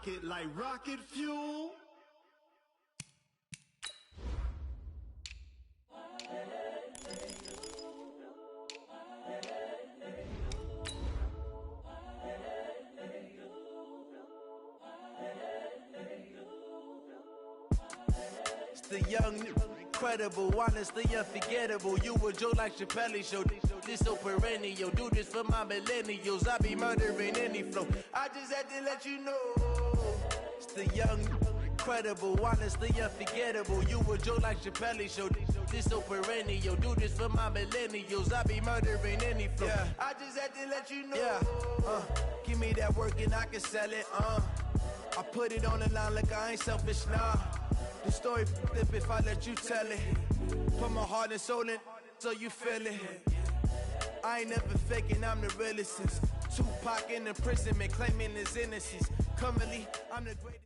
it like rocket fuel. It's the young, incredible, honestly unforgettable. You a Joe like Chappelle show. This so perennial. Do this for my millennials. I be murdering any flow. I just had to let you know. It's the young, incredible, honestly unforgettable. You a Joe like Chappelle show. This so perennial. Do this for my millennials. I be murdering any flow. Yeah. I just had to let you know. Yeah. Give me that work and I can sell it. I put it on the line like I ain't selfish, nah. The story flip if I let you tell it. Put my heart and soul in so you feel it. I ain't never faking, I'm the realest since Tupac in imprisonment, claiming his innocence. Currently, I'm the greatest.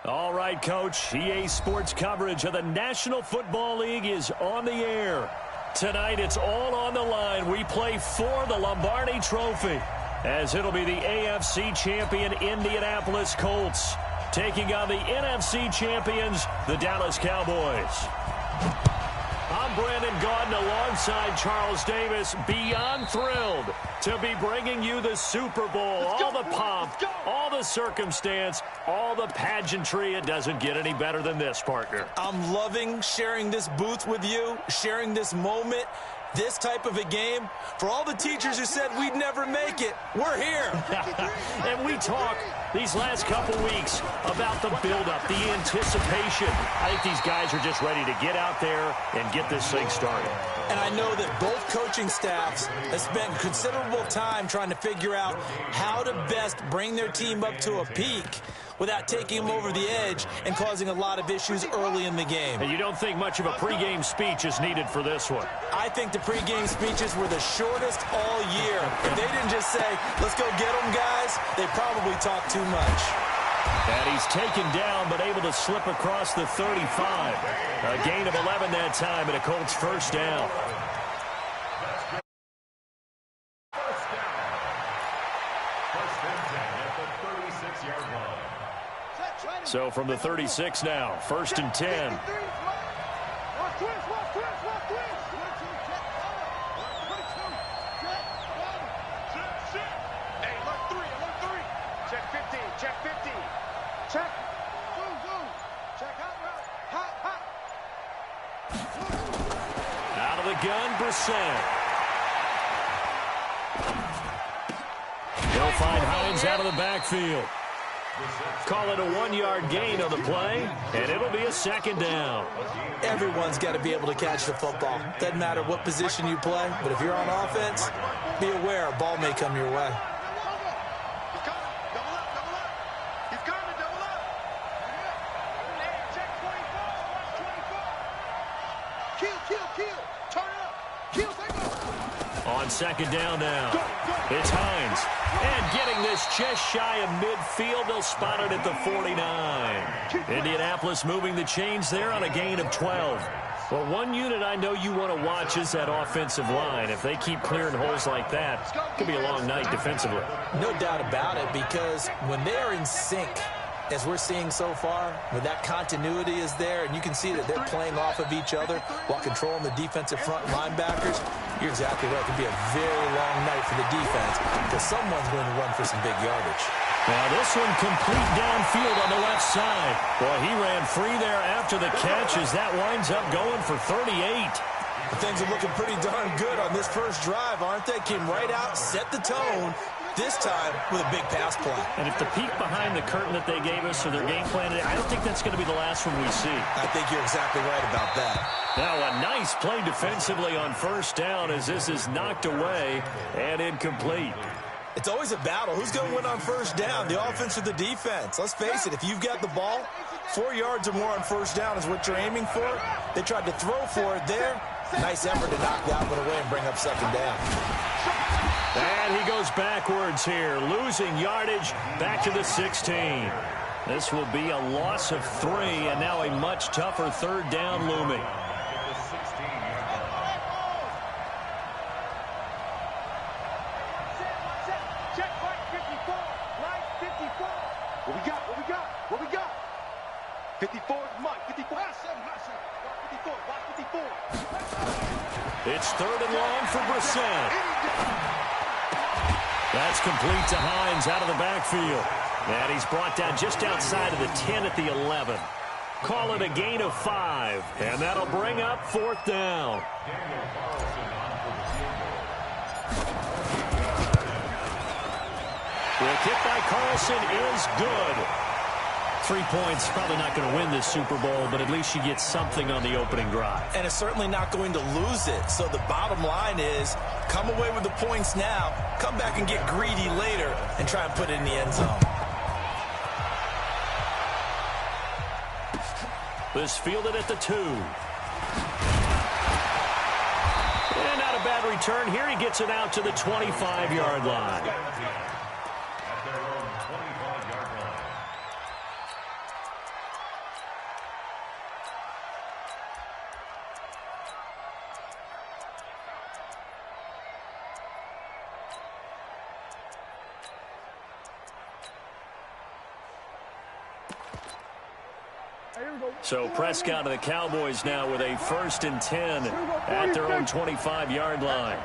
All right, Coach. EA Sports coverage of the National Football League is on the air. Tonight, it's all on the line. We play for the Lombardi Trophy, as it'll be the AFC champion Indianapolis Colts taking on the NFC champions, the Dallas Cowboys. I'm Brandon Gaudin alongside Charles Davis, beyond thrilled to be bringing you the Super Bowl. All the pomp, all the circumstance, all the pageantry. It doesn't get any better than this, partner. I'm loving sharing this booth with you, sharing this moment. This type of a game, for all the teachers who said we'd never make it, we're here. And we talk these last couple weeks about the buildup, the anticipation. I think these guys are just ready to get out there and get this thing started. And I know that both coaching staffs have spent considerable time trying to figure out how to best bring their team up to a peak without taking them over the edge and causing a lot of issues early in the game. And you don't think much of a pregame speech is needed for this one? I think the pregame speeches were the shortest all year. If they didn't just say, let's go get them, guys, they probably talked too much. And he's taken down but able to slip across the 35. A gain of 11 that time and a Colts first down. So from the 36 now, 1st and 10. Out of the gun, Brissett. They'll find Hines out of the backfield. Call it a 1-yard gain on the play, and it'll be a 2nd down. Everyone's got to be able to catch the football. Doesn't matter what position you play, but if you're on offense, be aware a ball may come your way. On 2nd down now, it's Hines. And getting this just shy of midfield, they'll spot it at the 49. Indianapolis moving the chains there on a gain of 12. Well, one unit I know you want to watch is that offensive line. If they keep clearing holes like that, it could be a long night defensively. No doubt about it, because when they are in sync, as we're seeing so far, when that continuity is there, and you can see that they're playing off of each other while controlling the defensive front linebackers, you're exactly right. It could be a very long night for the defense because someone's going to run for some big yardage. Now this one complete downfield on the left side. Boy, he ran free there after the catch as that winds up going for 38. Things are looking pretty darn good on this first drive, aren't they? Came right out, set the tone, this time with a big pass play. And if the peek behind the curtain that they gave us or their game plan, I don't think that's going to be the last one we see. I think you're exactly right about that. Now a nice play defensively on 1st down as this is knocked away and incomplete. It's always a battle. Who's going to win on 1st down, the offense or the defense? Let's face it, if you've got the ball, 4 yards or more on 1st down is what you're aiming for. They tried to throw for it there. Nice effort to knock that one away and bring up 2nd down. And he goes backwards here, losing yardage back to the 16. This will be a loss of 3, and now a much tougher 3rd down looming. What we got? What we got? What we got? 54 is Mike. 54. Watch 54. Watch 54. It's third and long for Brissett. That's complete to Hines out of the backfield. And he's brought down just outside of the 10 at the 11. Call it a gain of 5. And that'll bring up fourth down. The kick by Carlson is good. 3 points, probably not going to win this Super Bowl, but at least you get something on the opening drive. And it's certainly not going to lose it. So the bottom line is, come away with the points now, come back and get greedy later, and try and put it in the end zone. This fielded at the 2. And not a bad return here. He gets it out to the 25-yard line. So Prescott and the Cowboys now with a 1st and 10 at their own 25-yard line.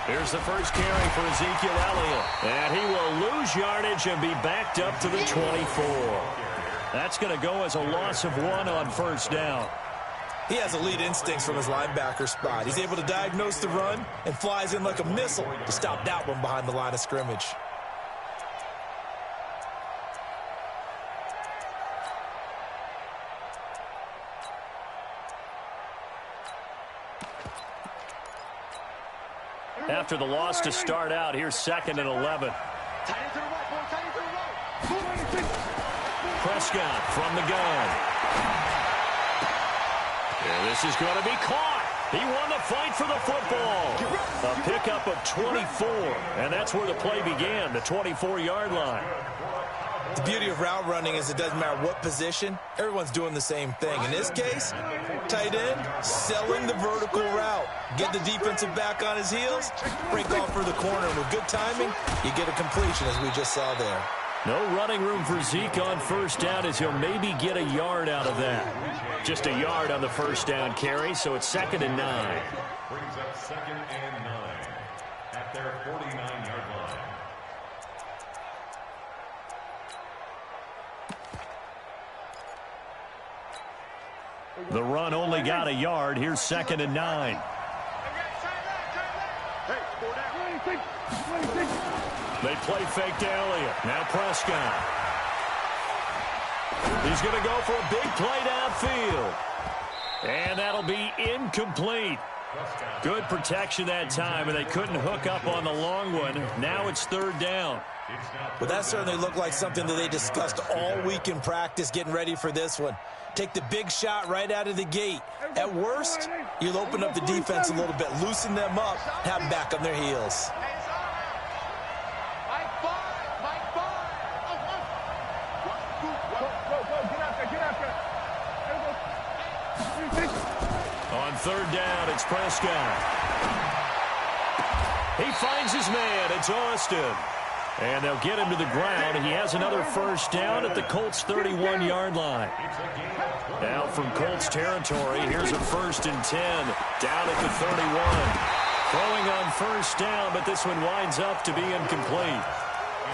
Here's the first carry for Ezekiel Elliott. And he will lose yardage and be backed up to the 24. That's going to go as a loss of 1 on first down. He has elite instincts from his linebacker spot. He's able to diagnose the run and flies in like a missile to stop that one behind the line of scrimmage. After the loss to start out, here's 2nd and 11. Prescott from the gun. And this is going to be caught. He won the fight for the football. A pickup of 24, and that's where the play began, the 24-yard line. The beauty of route running is it doesn't matter what position, everyone's doing the same thing. In this case, tight end, selling the vertical route. Get the defensive back on his heels, break off for the corner. And with good timing, you get a completion, as we just saw there. No running room for Zeke on first down, as he'll maybe get a yard out of that. Just a yard on the first down carry, so it's 2nd and 9. Brings up 2nd and 9 at their 49-yard line. The run only got a yard. Here's 2nd and 9. They play fake to Elliott. Now Prescott. He's going to go for a big play downfield. And that'll be incomplete. Good protection that time, and they couldn't hook up on the long one. Now it's 3rd down. But that certainly looked like something that they discussed all week in practice, getting ready for this one. Take the big shot right out of the gate. At worst, you'll open up the defense a little bit, loosen them up, have them back on their heels. On 3rd down, it's Prescott. He finds his man. It's Austin. And they'll get him to the ground. He has another first down at the Colts' 31-yard line. Now from Colts territory, here's a 1st and 10 down at the 31. Throwing on first down, but this one winds up to be incomplete.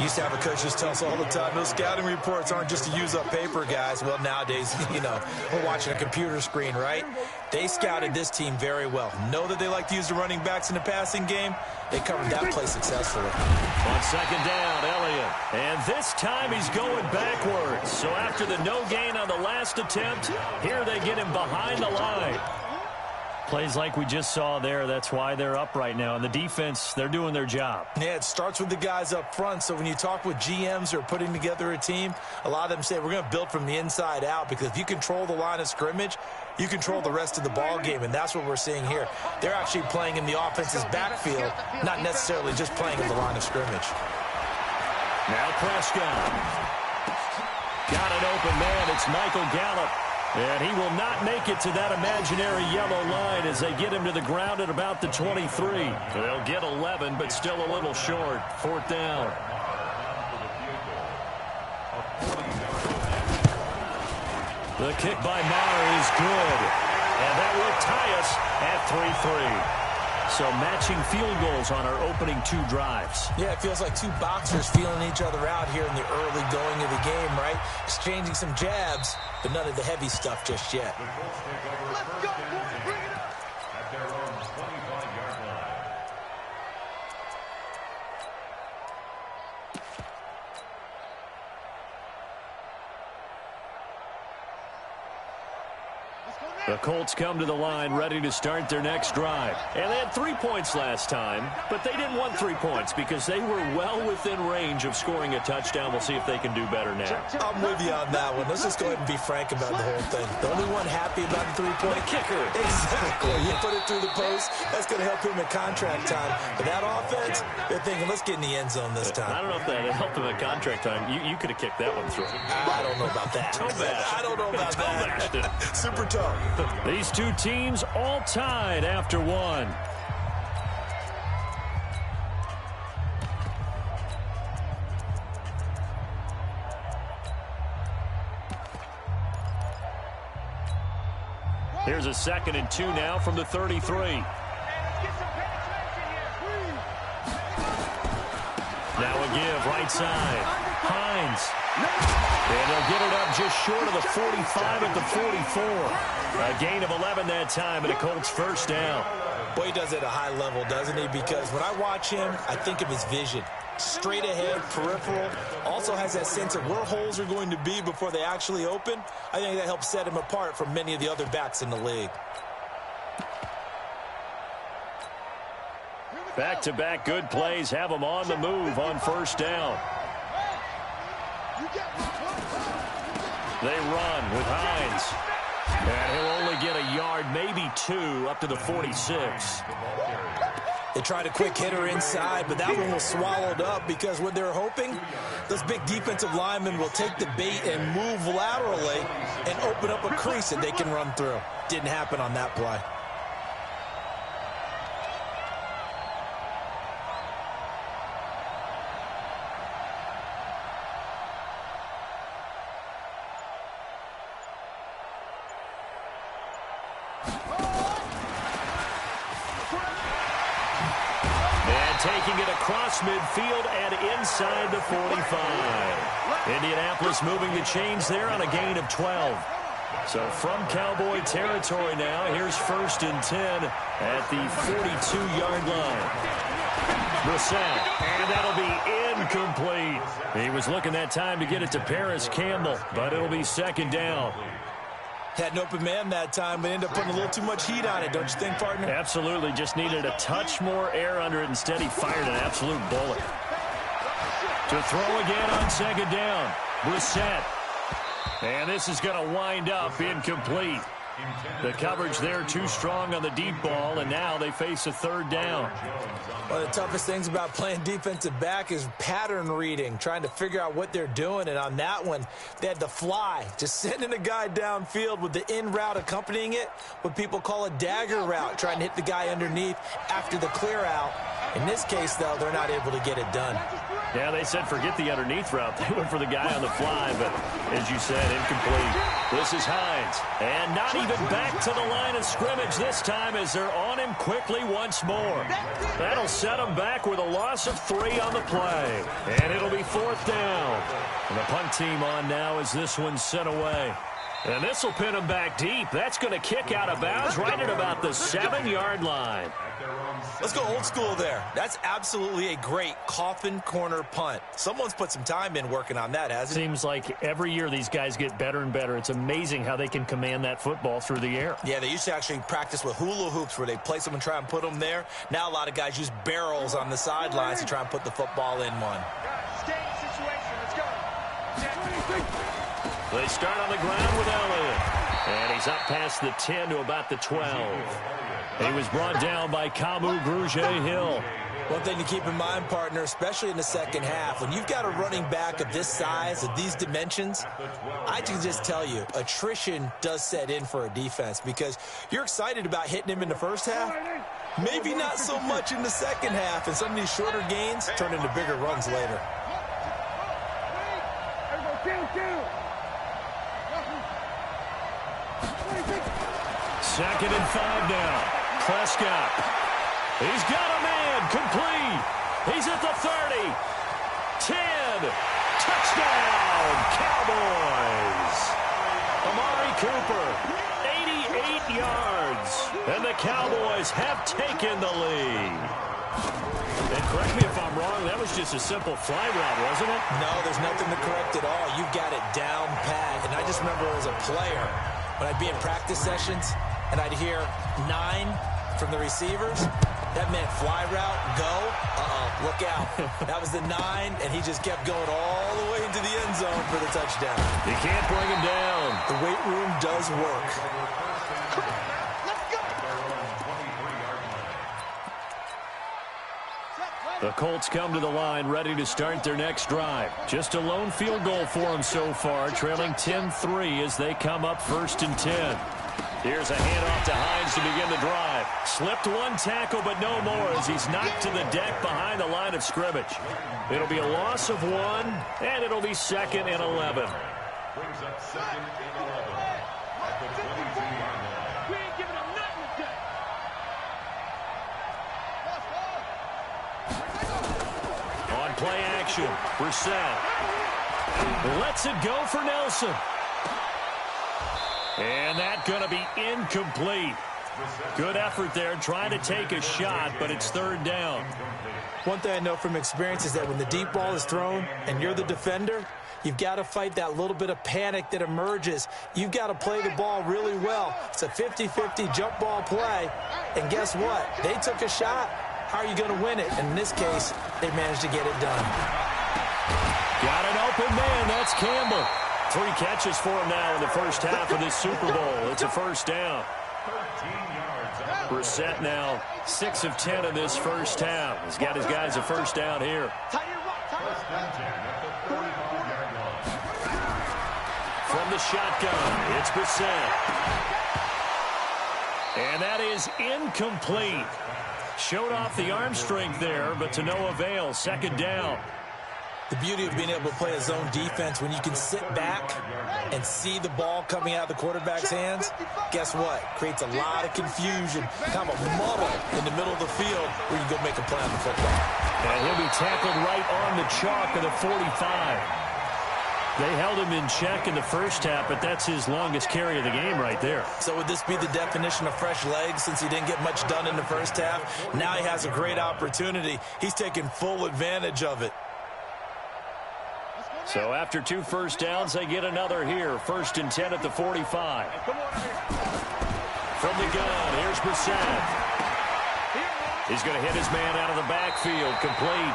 Used to have a coach just tell us all the time, those scouting reports aren't just to use up paper, guys. Well, nowadays, we're watching a computer screen, right? They scouted this team very well. Know that they like to use the running backs in the passing game. They covered that play successfully. On 2nd down, Elliott. And this time he's going backwards. So after the no gain on the last attempt, here they get him behind the line. Plays like we just saw there, that's why they're up right now. And the defense, they're doing their job. Yeah, it starts with the guys up front. So when you talk with GMs who are putting together a team, a lot of them say we're going to build from the inside out, because if you control the line of scrimmage, you control the rest of the ball game, and that's what we're seeing here. They're actually playing in the offense's backfield, not necessarily just playing in the line of scrimmage. Now Prescott. Got an open man. It's Michael Gallup. And he will not make it to that imaginary yellow line as they get him to the ground at about the 23. They'll get 11, but still a little short. 4th down. The kick by Maher is good. And that will tie us at 3-3. So matching field goals on our opening 2 drives. Yeah, it feels like 2 boxers feeling each other out here in the early going of the game, right? Exchanging some jabs, but none of the heavy stuff just yet. Let's go, boys. Bring it up. At their own 25-yard line. The Colts come to the line ready to start their next drive. And they had 3 points last time, but they didn't want 3 points because they were well within range of scoring a touchdown. We'll see if they can do better now. I'm with you on that one. Let's just go ahead and be frank about the whole thing. The only one happy about the 3-point kicker. Exactly. You put it through the post, that's going to help him in contract time. But that offense, they're thinking, let's get in the end zone this time. I don't know if that helped him at contract time. You could have kicked that one through. I don't know about that. I don't know about that. Super tough. These 2 teams all tied after 1. Here's a 2nd and 2 now from the 33. Now a give, right side. Hines. And they'll get it up just short of the 45 at the 44. A gain of 11 that time, and a Colts 1st down. Boy, he does it at a high level, doesn't he? Because when I watch him, I think of his vision. Straight ahead, peripheral. Also has that sense of where holes are going to be before they actually open. I think that helps set him apart from many of the other backs in the league. Back-to-back good plays have them on the move on 1st down. They run with Hines. And he'll only get a yard, maybe 2, up to the 46. They tried a quick hitter inside, but that one was swallowed up because what they're hoping, those big defensive linemen will take the bait and move laterally and open up a crease that they can run through. Didn't happen on that play. Taking it across midfield and inside the 45. Indianapolis moving the chains there on a gain of 12. So from Cowboy territory now, here's 1st and 10 at the 42-yard line. Brissett, and that'll be incomplete. He was looking that time to get it to Paris Campbell, but it'll be 2nd down. Had an open man that time, but ended up putting a little too much heat on it, don't you think, partner? Absolutely. Just needed a touch more air under it. Instead, he fired an absolute bullet. To throw again on 2nd down. Brissett. And this is going to wind up incomplete. The coverage there too strong on the deep ball, and now they face a 3rd down. One of the toughest things about playing defensive back is pattern reading, trying to figure out what they're doing. And on that one, they had to fly, just sending a guy downfield with the in route accompanying it, what people call a dagger route, trying to hit the guy underneath after the clear out. In this case, though, they're not able to get it done. Yeah, they said forget the underneath route. They went for the guy on the fly, but as you said, incomplete. This is Hines, and not even back to the line of scrimmage this time as they're on him quickly once more. That'll set him back with a loss of 3 on the play, and it'll be 4th down. And the punt team on now as this one's sent away. And this will pin him back deep. That's going to kick out of bounds right at about the 7-yard line. Let's go old school there. That's absolutely a great coffin corner punt. Someone's put some time in working on that, hasn't it? Seems like every year these guys get better and better. It's amazing how they can command that football through the air. Yeah, they used to actually practice with hula hoops where they place them and try and put them there. Now a lot of guys use barrels on the sidelines to try and put the football in one. They start on the ground with Elliott. And he's up past the 10 to about the 12. He was brought down by Kamu Grugier-Hill. One thing to keep in mind, partner, especially in the second half, when you've got a running back of this size, of these dimensions, I can just tell you, attrition does set in for a defense because you're excited about hitting him in the first half. Maybe not so much in the second half, and some of these shorter gains turn into bigger runs later. Second and 5 now. Prescott. He's got a man. Complete. He's at the 30. 10. Touchdown. Cowboys. Amari Cooper. 88 yards. And the Cowboys have taken the lead. And correct me if I'm wrong, that was just a simple fly route, wasn't it? No, there's nothing to correct at all. You've got it down pat. And I just remember as a player, when I'd be in practice sessions, and I'd hear 9 from the receivers, that meant fly route, go, look out. That was the 9, and he just kept going all the way into the end zone for the touchdown. You can't bring him down. The weight room does work. The Colts come to the line ready to start their next drive. Just a lone field goal for them so far, trailing 10-3 as they come up 1st and 10. Here's a handoff to Hines to begin the drive. Slipped one tackle, but no more as he's knocked to the deck behind the line of scrimmage. It'll be a loss of 1, and it'll be 2nd and 11. Brings up 2nd and 11 at the 22-yard line. We ain't giving them nothing today. On play action, Brissett lets it go for Nelson. And that's going to be incomplete. Good effort there, trying to take a shot, but it's 3rd down. One thing I know from experience is that when the deep ball is thrown and you're the defender, you've got to fight that little bit of panic that emerges. You've got to play the ball really well. It's a 50-50 jump ball play, and guess what? They took a shot. How are you going to win it? And in this case, they managed to get it done. Got an open man. That's Campbell. 3 catches for him now in the first half of this Super Bowl. It's a 1st down. 13 yards. Brissett now 6 of 10 in this first half. He's got his guys a 1st down here. First and 10 at the 45-yard line. From the shotgun, it's Brissett. And that is incomplete. Showed off the arm strength there, but to no avail. 2nd down. The beauty of being able to play a zone defense when you can sit back and see the ball coming out of the quarterback's hands, guess what? Creates a lot of confusion, kind of a muddle in the middle of the field where you can go make a play on the football. And he'll be tackled right on the chalk of the 45. They held him in check in the first half, but that's his longest carry of the game right there. So would this be the definition of fresh legs since he didn't get much done in the first half? Now he has a great opportunity. He's taking full advantage of it. So after 2 first downs, they get another here. 1st and 10 at the 45. From the gun, here's Brissett. He's going to hit his man out of the backfield, complete.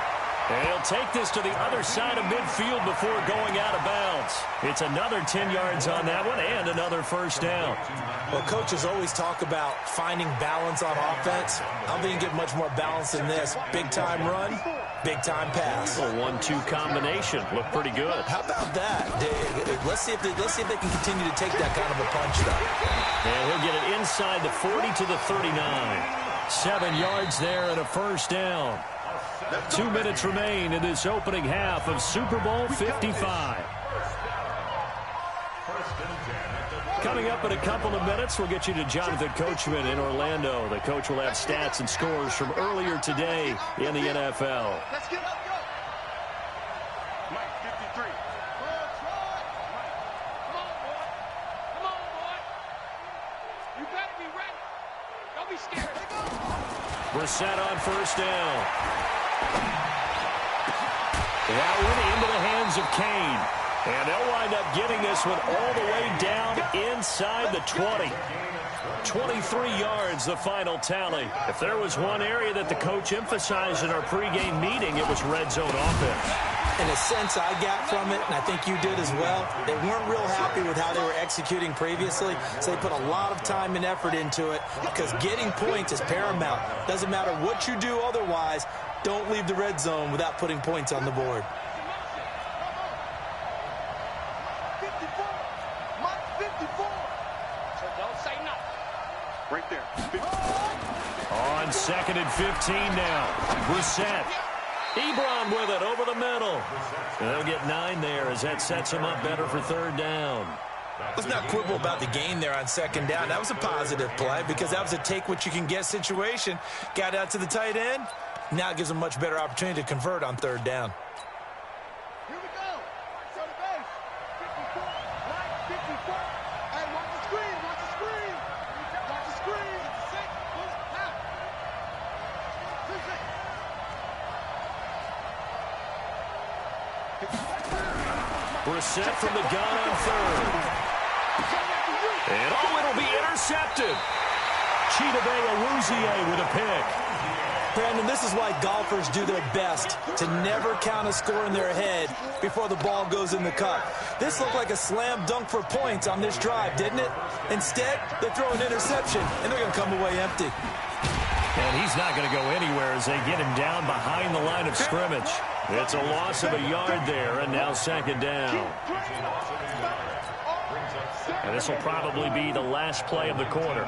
And he'll take this to the other side of midfield before going out of bounds. It's another 10 yards on that one and another 1st down. Well, coaches always talk about finding balance on offense. I don't think you get much more balance than this. Big-time run, big-time pass. A 1-2 combination. Looked pretty good. How about that? Let's see if they can continue to take that kind of a punch, though. And he'll get it inside the 40 to the 39. 7 yards there and a 1st down. 2 minutes remain in this opening half of Super Bowl 55. Coming up in a couple of minutes, we'll get you to Jonathan Coachman in Orlando. The coach will have stats and scores from earlier today in the NFL. Let's get up, go. Mike, 53. Come on, boy. Come on, boy. You better be ready. Don't be scared. Brissett on 1st down. That one into the hands of Kane. And they'll wind up getting this one all the way down inside the 20. 23 yards, the final tally. If there was one area that the coach emphasized in our pregame meeting, it was red zone offense. In a sense I got from it, and I think you did as well, they weren't real happy with how they were executing previously, so they put a lot of time and effort into it because getting points is paramount. Doesn't matter what you do otherwise. Don't leave the red zone without putting points on the board. 54. Mike 54. So don't say nothing. Right there. On 2nd and 15 now. Brissett. Ebron with it over the middle. They'll get 9 there as that sets him up better for 3rd down. Let's not quibble about the gain there on 2nd down. That was a positive play because that was a take-what-you-can-get situation. Got out to the tight end. Now it gives them much better opportunity to convert on 3rd down. Here we go. So the base. 54. Right, 54. Hey, watch the screen. Watch the screen. Watch the screen. 6. Now. 2-6. Brissett from the gun on 3rd. And it'll be intercepted. Chidobe Awuzie with a pick. Brandon, this is why golfers do their best to never count a score in their head before the ball goes in the cup. This looked like a slam dunk for points on this drive, didn't it? Instead, they throw an interception, and they're going to come away empty. And he's not going to go anywhere as they get him down behind the line of scrimmage. It's a loss of a yard there, and now 2nd down. And this will probably be the last play of the quarter.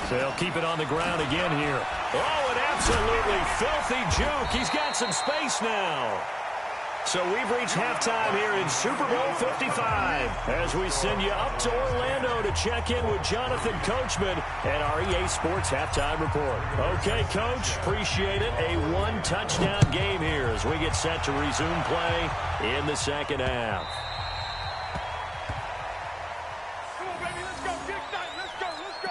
So they'll keep it on the ground again here. Oh, an absolutely filthy juke. He's got some space now. So we've reached halftime here in Super Bowl 55 as we send you up to Orlando to check in with Jonathan Coachman and our EA Sports Halftime Report. Okay, Coach, appreciate it. A 1-touchdown game here as we get set to resume play in the 2nd half. Come on, baby. Let's go. Get excited. Let's go. Let's go.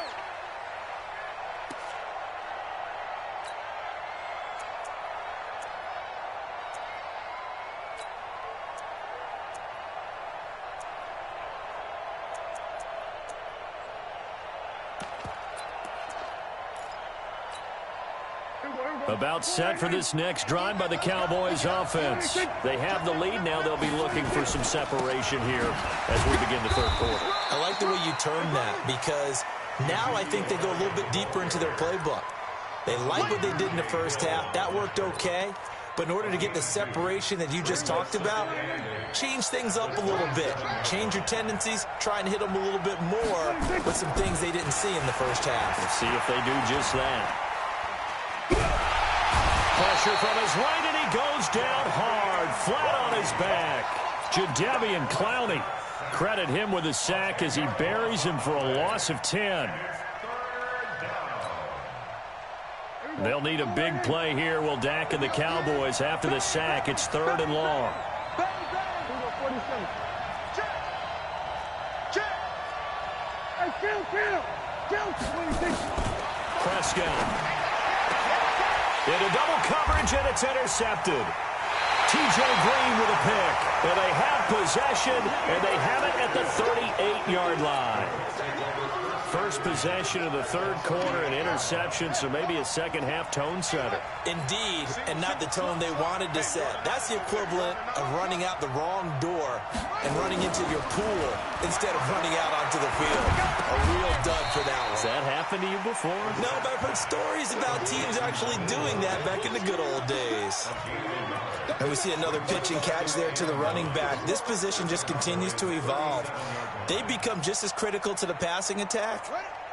About set for this next drive by the Cowboys offense. They have the lead. Now they'll be looking for some separation here as we begin the 3rd quarter. I like the way you turn that because now I think they go a little bit deeper into their playbook. They like what they did in the 1st half. That worked okay. But in order to get the separation that you just talked about, change things up a little bit. Change your tendencies. Try and hit them a little bit more with some things they didn't see in the 1st half. Let's see if they do just that. Pressure from his right, and he goes down hard, flat on his back. Jadeveon Clowney. Credit him with a sack as he buries him for a loss of 10. They'll need a big play here. Will Dak and the Cowboys after the sack. It's 3rd and long. Prescott. Into double coverage, and it's intercepted. T.J. Green with a pick. And they have possession, and they have it at the 38-yard line. First possession of the 3rd quarter, an interception, so maybe a 2nd half tone setter. Indeed, and not the tone they wanted to set. That's the equivalent of running out the wrong door and running into your pool instead of running out onto the field. A real dud for that one. Has that happened to you before? No, but I've heard stories about teams actually doing that back in the good old days. And we see another pitch and catch there to the running back. This position just continues to evolve. They become just as critical to the passing attack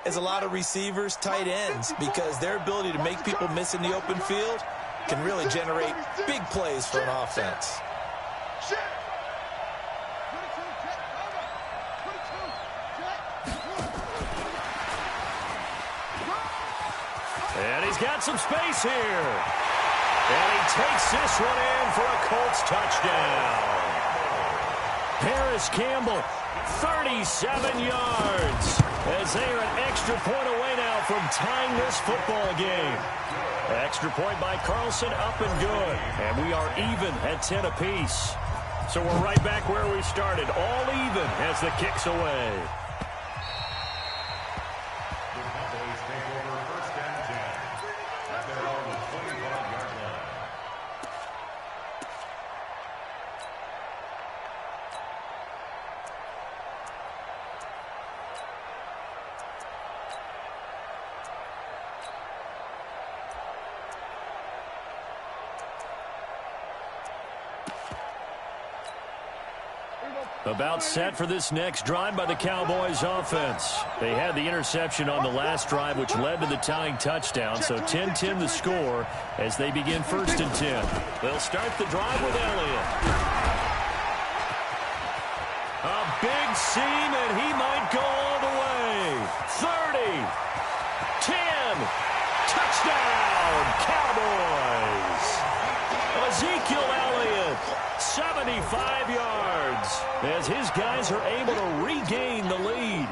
as a lot of receivers, tight ends, because their ability to make people miss in the open field can really generate big plays for an offense. And he's got some space here. And he takes this one in for a Colts touchdown. Paris Campbell, 37 yards, as they are an extra point away now from tying this football game. Extra point by Carlson, up and good. And we are even at 10 apiece. So we're right back where we started, all even as the kick's away. About set for this next drive by the Cowboys offense. They had the interception on the last drive, which led to the tying touchdown. So 10-10 the score as they begin 1st and 10. They'll start the drive with Elliott. A big seam, and he might go all the way. 30, 10, touchdown, Cowboys. Ezekiel Elliott, 75 yards, as his guys are able to regain the lead.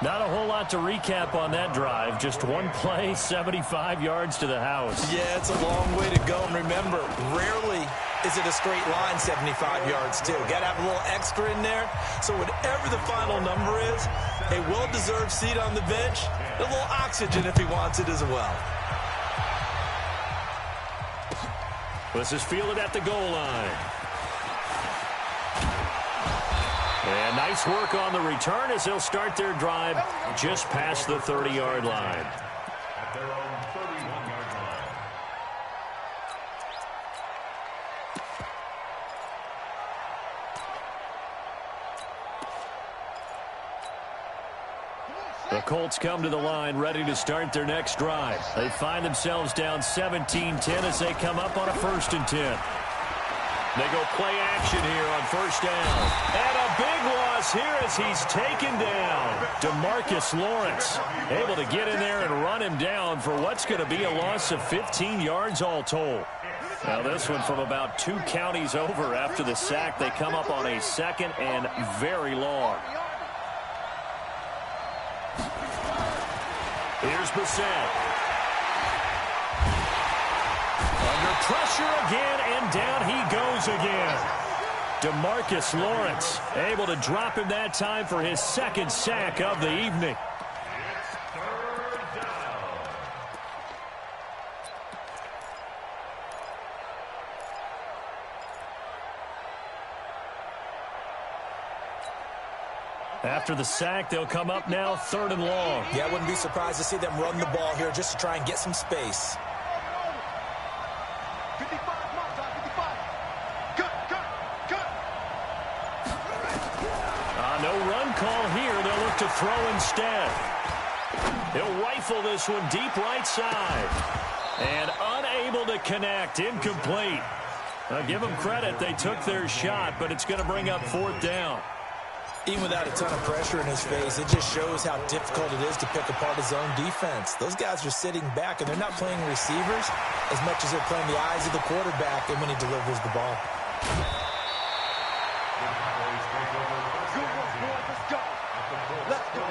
Not a whole lot to recap on that drive. Just one play, 75 yards to the house. Yeah, it's a long way to go. And remember, rarely is it a straight line 75 yards, too. Got to have a little extra in there. So whatever the final number is, a well-deserved seat on the bench, a little oxygen if he wants it as well. This is fielded at the goal line. And nice work on the return as they'll start their drive just past the 30-yard line. At their own 31-yard line. The Colts come to the line ready to start their next drive. They find themselves down 17-10 as they come up on a 1st and 10. They go play action here on 1st down. And a big loss here as he's taken down. DeMarcus Lawrence able to get in there and run him down for what's going to be a loss of 15 yards all told. Now this one from about 2 counties over after the sack. They come up on a 2nd and very long. Here's Brissett. Under pressure again, and down he goes again. DeMarcus Lawrence able to drop him that time for his 2nd sack of the evening. It's 3rd down. After the sack, they'll come up now 3rd and long. Yeah, I wouldn't be surprised to see them run the ball here just to try and get some space. 55, Martin, 55. Cut. No run call here. They'll look to throw instead. He'll rifle this one deep right side. And unable to connect. Incomplete. Give them credit. They took their shot, but it's going to bring up 4th down. Even without a ton of pressure in his face, it just shows how difficult it is to pick apart his own defense. Those guys are sitting back, and they're not playing receivers as much as they're playing the eyes of the quarterback and when he delivers the ball. Good work, boy. Let's go. Let's go.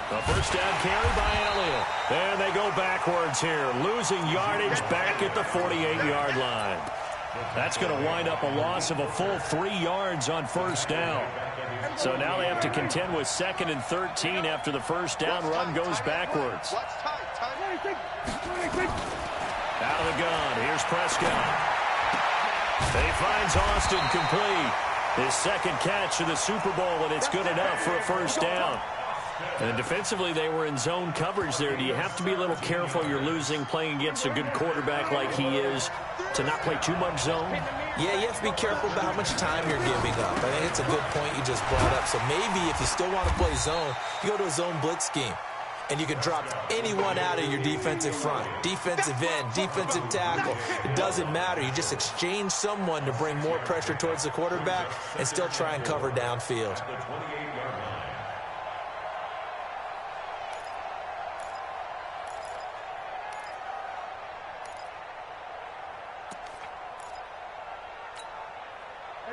The first down carry by Elliott. And they go backwards here, losing yardage back at the 48-yard line. That's going to wind up a loss of a full 3 yards on 1st down. So now they have to contend with 2nd and 13 after the 1st down run goes backwards. Out of the gun, here's Prescott. He finds Austin complete. His 2nd catch of the Super Bowl, and it's good enough for a 1st down. And defensively, they were in zone coverage there. Do you have to be a little careful? You're losing, playing against a good quarterback like he is, to not play too much zone? Yeah, you have to be careful about how much time you're giving up. I think it's a good point you just brought up. So maybe if you still want to play zone, you go to a zone blitz scheme. And you can drop anyone out of your defensive front. Defensive end, defensive tackle. It doesn't matter. You just exchange someone to bring more pressure towards the quarterback and still try and cover downfield.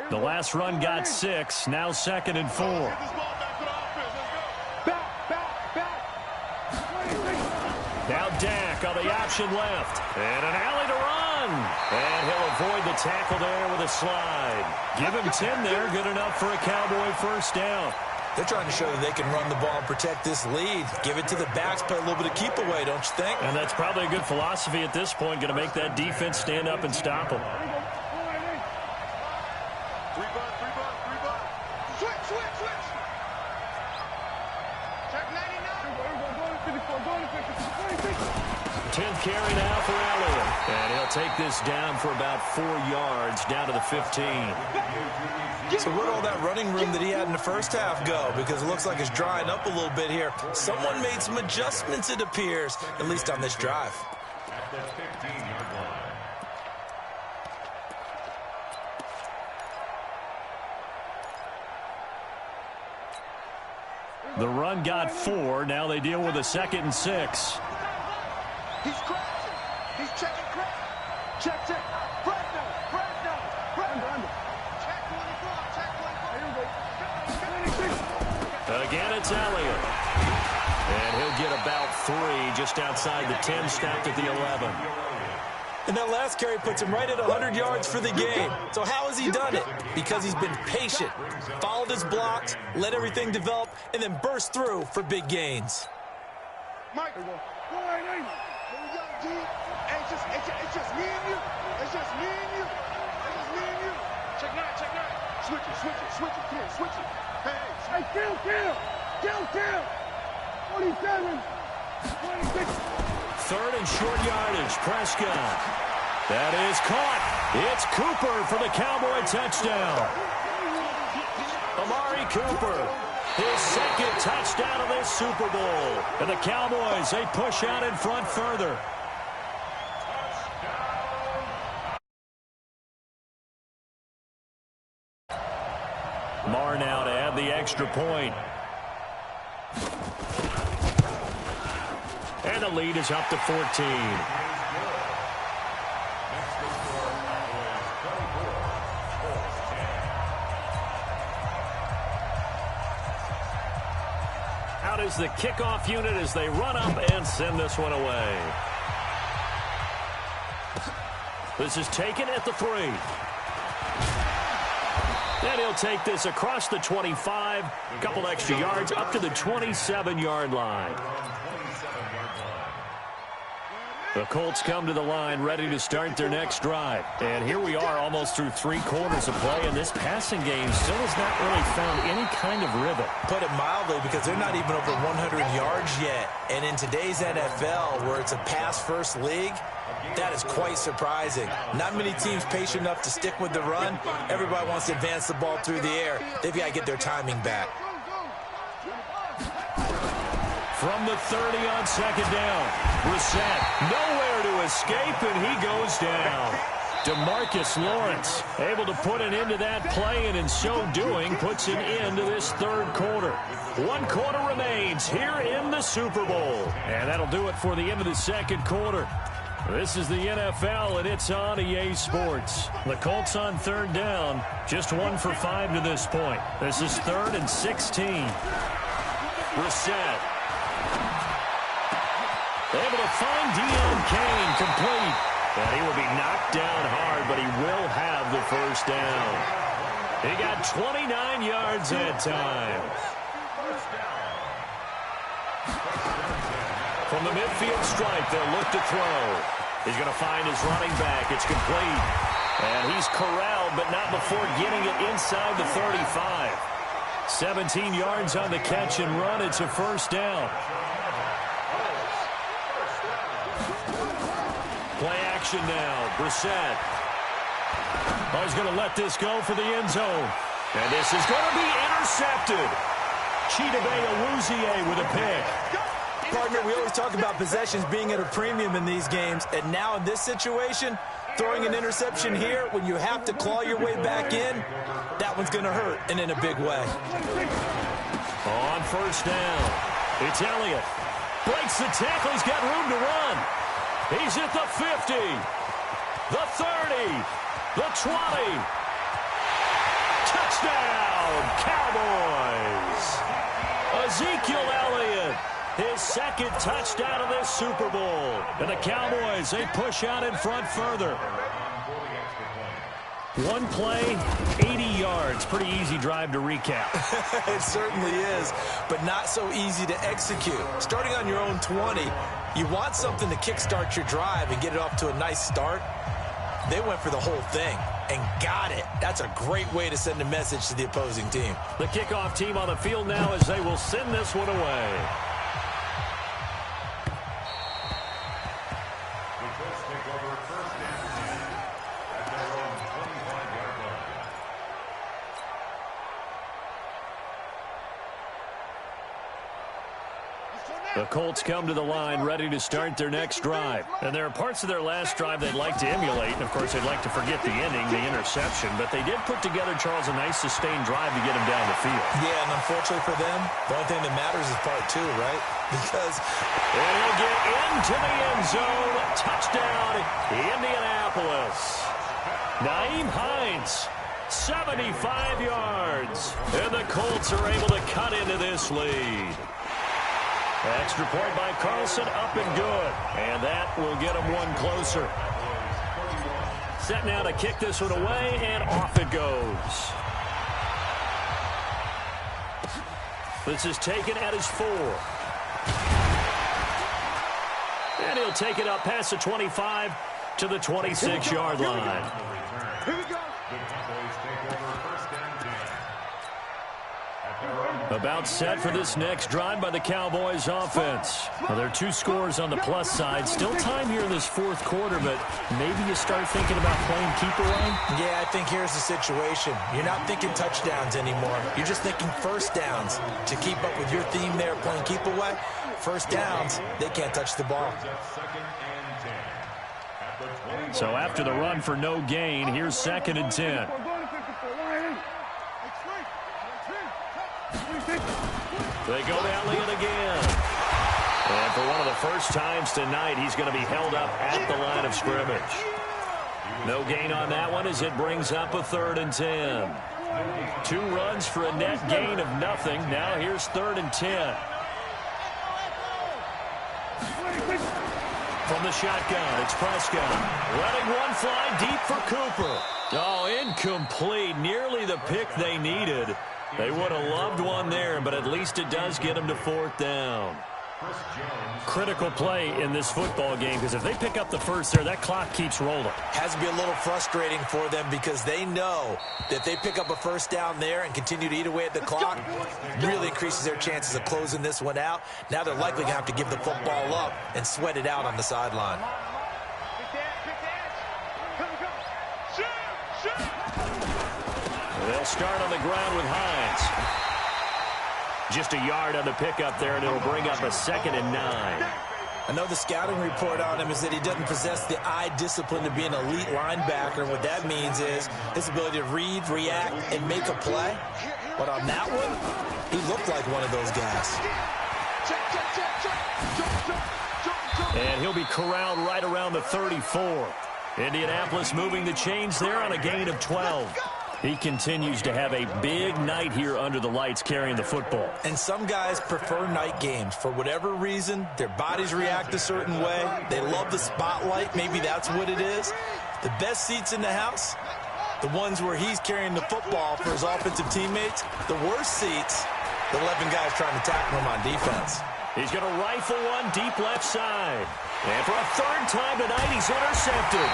The last run got 6. Now 2nd and 4. Now Dak on the option left. And an alley to run. And he'll avoid the tackle there with a slide. Give him 10 there. Good enough for a Cowboy 1st down. They're trying to show that they can run the ball and protect this lead. Give it to the backs, play a little bit of keep away, don't you think? And that's probably a good philosophy at this point. Going to make that defense stand up and stop them. 10th carry now for Elliott. And he'll take this down for about 4 yards, down to the 15. So where'd all that running room that he had in the first half go? Because it looks like it's drying up a little bit here. Someone made some adjustments, it appears, at least on this drive. At the 15-yard line. The run got 4. Now they deal with a 2nd and 6. He's crashing. He's checking crash. Check. Fresno. Check 24. Again, it's Elliott. And he'll get about 3 just outside the 10, snapped at the 11. And that last carry puts him right at 100 yards for the game. So how has he done it? Because he's been patient, followed his blocks, let everything develop, and then burst through for big gains. Mike, it's just me and you. It's just me and you. Check 9. Switch it. Come here, switch it. Hey, kill. 47. 26. 3rd and short yardage. Prescott. That is caught. It's Cooper for the Cowboy touchdown. Amari Cooper, his 2nd touchdown of this Super Bowl. And the Cowboys, they push out in front further. Marr now to add the extra point. And the lead is up to 14. Out is the kickoff unit as they run up and send this one away. This is taken at the 3. And he'll take this across the 25, a couple extra yards up to the 27-yard line. The Colts come to the line ready to start their next drive. And here we are almost through 3 quarters of play, and this passing game still has not really found any kind of rhythm. Put it mildly, because they're not even over 100 yards yet. And in today's NFL, where it's a pass-first league, that is quite surprising. Not many teams patient enough to stick with the run. Everybody wants to advance the ball through the air. They've got to get their timing back. From the 30 on 2nd down. Brissett nowhere to escape, and he goes down. DeMarcus Lawrence able to put an end to that play, and in so doing puts an end to this 3rd quarter. 1 quarter remains here in the Super Bowl. And that'll do it for the end of the 2nd quarter. This is the NFL, and it's on EA Sports. The Colts on 3rd down, just 1 for 5 to this point. This is 3rd and 16. Brissett. Able to find Deion Kane, complete. And he will be knocked down hard, but he will have the first down. He got 29 yards that time. From the midfield stripe, they'll look to throw. He's going to find his running back. It's complete. And he's corralled, but not before getting it inside the 35. 17 yards on the catch and run. It's a first down. Play action now. Brissett. Oh, he's going to let this go for the end zone. And this is going to be intercepted. Chidobe Awuzie with a pick. Partner, we always talk about possessions being at a premium in these games. And now in this situation, throwing an interception here when you have to claw your way back in, that one's going to hurt, and in a big way. On first down, it's Elliott. Breaks the tackle. He's got room to run. He's at the 50, the 30, the 20. Touchdown, Cowboys. Ezekiel Elliott, his 2nd touchdown of this Super Bowl. And the Cowboys, they push out in front further. 1 play, 80 yards. Pretty easy drive to recap. It certainly is, but not so easy to execute. Starting on your own 20, you want something to kickstart your drive and get it off to a nice start. They went for the whole thing and got it. That's a great way to send a message to the opposing team. The kickoff team on the field now as they will send this one away. The Colts come to the line ready to start their next drive. And there are parts of their last drive they'd like to emulate. And, of course, they'd like to forget the ending, the interception. But they did put together, Charles, a nice sustained drive to get him down the field. Yeah, and unfortunately for them, the only thing that matters is part two, right? Because... And he'll get into the end zone. Touchdown, Indianapolis. Nyheim Hines, 75 yards. And the Colts are able to cut into this lead. Extra point by Carlson, up and good. And that will get him one closer. Set now to kick this one away, and off it goes. This is taken at his 4. And he'll take it up past the 25 to the 26-yard line. Here we go. About set for this next drive by the Cowboys offense. Well, there are 2 scores on the plus side. Still time here in this fourth quarter, but maybe you start thinking about playing keep away? Yeah, I think here's the situation. You're not thinking touchdowns anymore. You're just thinking first downs. To keep up with your theme there, playing keep away, first downs, they can't touch the ball. So after the run for no gain, here's 2nd and 10. They go down Leon again. And for one of the first times tonight, he's going to be held up at the line of scrimmage. No gain on that one as it brings up a 3rd and 10. 2 runs for a net gain of nothing. Now here's 3rd and 10. From the shotgun, it's Prescott. Letting one fly deep for Cooper. Oh, incomplete. Nearly the pick they needed. They would have loved one there, but at least it does get them to 4th down. Critical play in this football game, because if they pick up the first there, that clock keeps rolling. Has to be a little frustrating for them because they know that if they pick up a first down there and continue to eat away at the clock, really increases their chances of closing this one out. Now they're likely going to have to give the football up and sweat it out on the sideline. They'll start on the ground with Hines. Just a yard on the pickup there, and it'll bring up a 2nd and 9. I know the scouting report on him is that he doesn't possess the eye discipline to be an elite linebacker. And what that means is his ability to read, react, and make a play. But on that one, he looked like one of those guys. And he'll be corralled right around the 34. Indianapolis moving the chains there on a gain of 12. He continues to have a big night here under the lights carrying the football. And some guys prefer night games. For whatever reason, their bodies react a certain way. They love the spotlight. Maybe that's what it is. The best seats in the house, the ones where he's carrying the football for his offensive teammates. The worst seats, the 11 guys trying to tackle him on defense. He's going to rifle one deep left side. And for a 3rd time tonight, he's intercepted.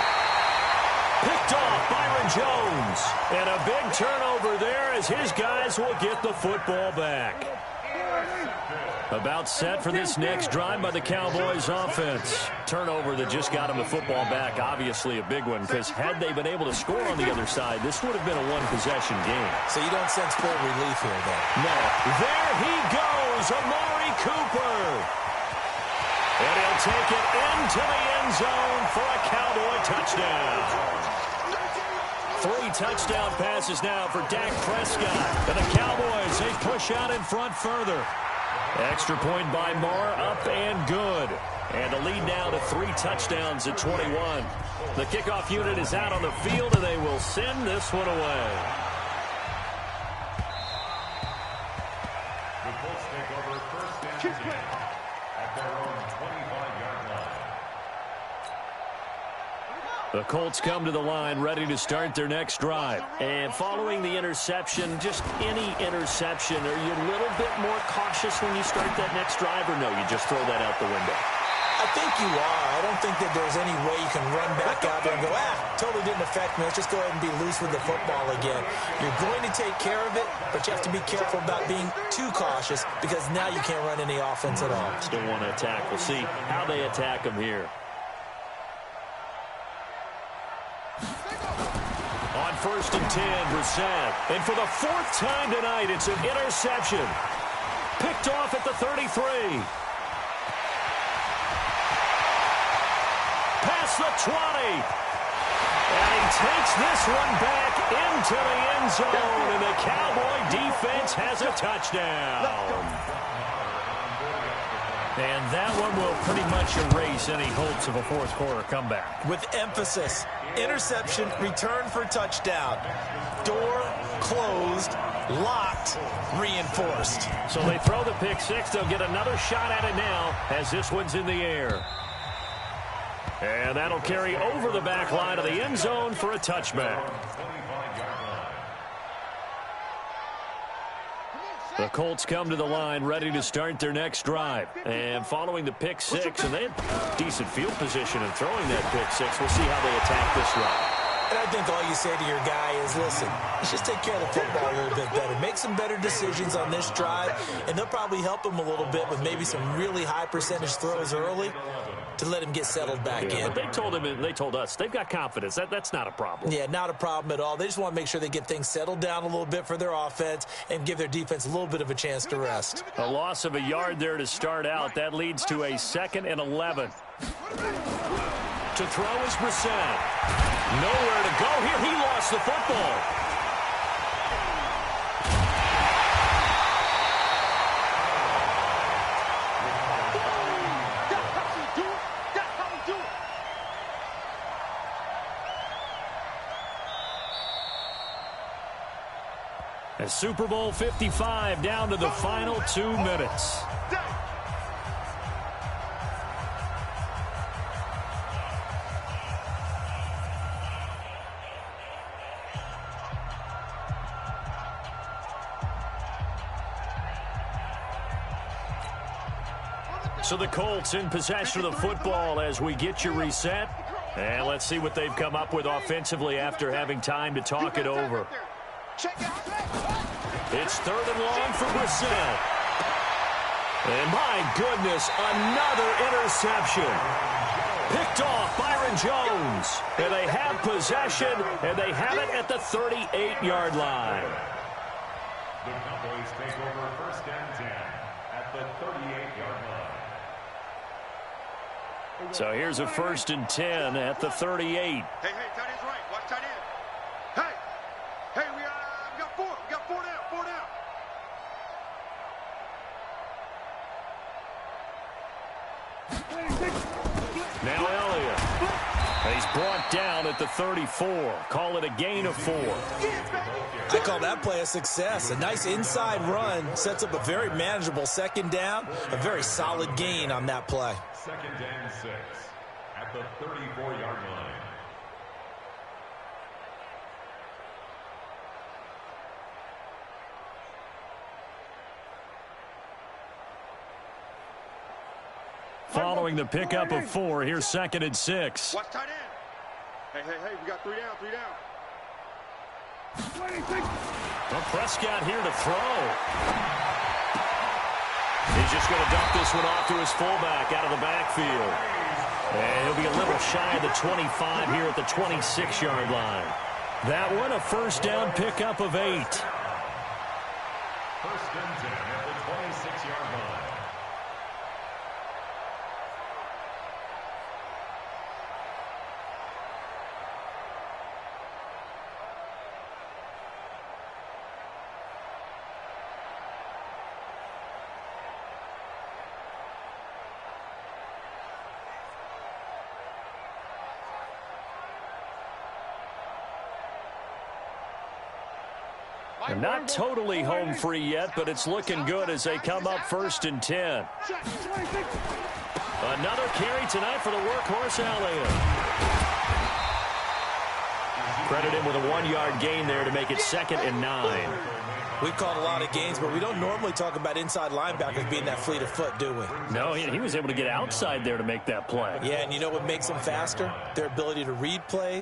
Picked off Byron Jones. And a big turnover there as his guys will get the football back. About set for this next drive by the Cowboys offense. Turnover that just got him the football back. Obviously a big one, because had they been able to score on the other side, this would have been a one-possession game. So you don't sense full relief here, then? No. There he goes, Amari Cooper. And he'll take it into the end zone for a Cowboy touchdown. 3 touchdown passes now for Dak Prescott. And the Cowboys, they push out in front further. Extra point by Moore, up and good. And the lead now to 3 touchdowns at 21. The kickoff unit is out on the field, and they will send this one away. The Colts take over 1st and 10 at their own 25-yard line. The Colts come to the line ready to start their next drive. And following the interception, just any interception, are you a little bit more cautious when you start that next drive, or no, you just throw that out the window? I think you are. I don't think that there's any way you can run back out there and go, totally didn't affect me. Let's just go ahead and be loose with the football again. You're going to take care of it, but you have to be careful about being too cautious because now you can't run any offense at all. Still want to attack. We'll see how they attack them here. On 1st and 10, Brissett. And for the 4th time tonight, it's an interception. Picked off at the 33. across the 20. And he takes this one back into the end zone, and the Cowboy defense has a touchdown. And that one will pretty much erase any hopes of a fourth-quarter comeback. With emphasis, interception, return for touchdown. Door closed, locked, reinforced. So they throw the pick six. They'll get another shot at it now as this one's in the air. And that'll carry over the back line of the end zone for a touchback. The Colts come to the line ready to start their next drive. And following the pick six, and they had decent field position in throwing that pick six. We'll see how they attack this drive. And I think all you say to your guy is, listen, let's just take care of the football a little bit better. Make some better decisions on this drive, and they'll probably help him a little bit with maybe some really high percentage throws early to let him get settled back in. But they told him, and they told us, they've got confidence. That's not a problem. Yeah, not a problem at all. They just want to make sure they get things settled down a little bit for their offense and give their defense a little bit of a chance to rest. A loss of a yard there to start out. That leads to a 2nd and 11. To throw is Brissett. Nowhere to go here. He lost the football. A Super Bowl 55 down to the final 2 minutes. So the Colts in possession of the football as we get you reset. And let's see what they've come up with offensively after having time to talk it over. It's 3rd and long for Brissett. And my goodness, another interception. Picked off Byron Jones. And they have possession, and they have it at the 38-yard line. The Cowboys take over 1st and 10 at the 38-yard line. So here's a 1st and 10 at the 38. Hey, tight end's right. Watch tight end. Hey, we got 4. We got 4 down. 4 down. Now Elliott. And he's brought down at the 34. Call it a gain of 4. I call that play a success. A nice inside run sets up a very manageable 2nd down. A very solid gain on that play. 2nd and 6 at the 34-yard line. Following the pickup of 4, here's 2nd and 6. Watch tight end. Hey, we got 3 down. 3 down. Well, Prescott here to throw. He's just going to dump this one off to his fullback out of the backfield. And he'll be a little shy of the 25 here at the 26-yard line. That one, a 1st down pickup of 8. 1st and 10 at the 26-yard line. They're not totally home free yet, but it's looking good as they come up 1st and 10. Another carry tonight for the workhorse Elliott. Credit him with a 1-yard gain there to make it 2nd and 9. We've called a lot of gains, but we don't normally talk about inside linebackers being that fleet of foot, do we? No, he was able to get outside there to make that play. Yeah, and you know what makes them faster? Their ability to read plays